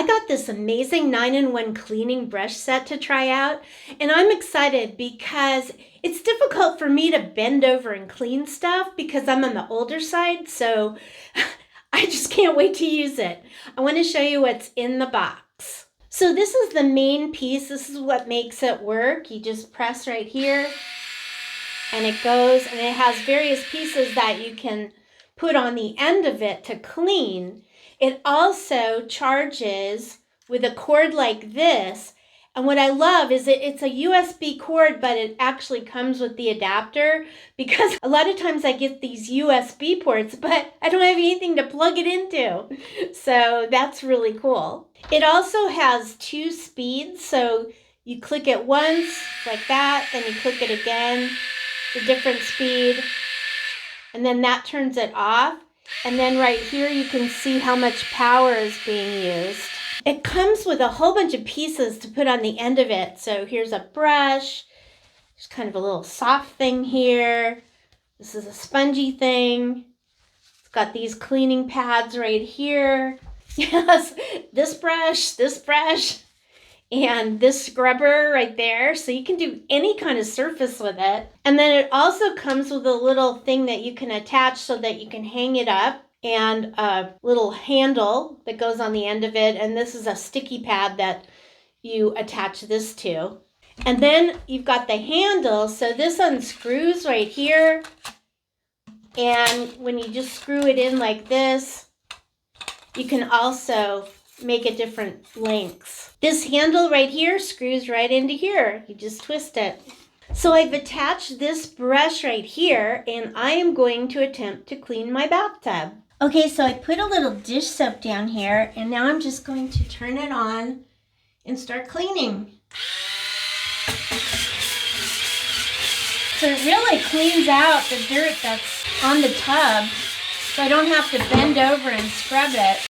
I got this amazing 9-in-1 cleaning brush set to try out, and I'm excited because it's difficult for me to bend over and clean stuff because I'm on the older side, so I just can't wait to use it. I want to show you what's in the box. So this is the main piece. This is what makes it work. You just press right here, and it goes, and it has various pieces that you can put on the end of it to clean. It also charges with a cord like this. And what I love is it's a USB cord, but it actually comes with the adapter, because a lot of times I get these USB ports, but I don't have anything to plug it into. So that's really cool. It also has 2 speeds. So you click it once like that, then you click it again, it's a different speed. And then that turns it off. And then right here you can see how much power is being used. It comes with a whole bunch of pieces to put on the end of it. So here's a brush. There's kind of a little soft thing here. This is a spongy thing. It's got these cleaning pads right here. Yes, this brush, and this scrubber right there. So you can do any kind of surface with it. And then it also comes with a little thing that you can attach so that you can hang it up, and a little handle that goes on the end of it. And this is a sticky pad that you attach this to. And then you've got the handle. So this unscrews right here. And when you just screw it in like this, you can also make it different lengths. This handle right here screws right into here. You just twist it. So I've attached this brush right here, and I am going to attempt to clean my bathtub. Okay, so I put a little dish soap down here, and now I'm just going to turn it on and start cleaning. So it really cleans out the dirt that's on the tub, so I don't have to bend over and scrub it.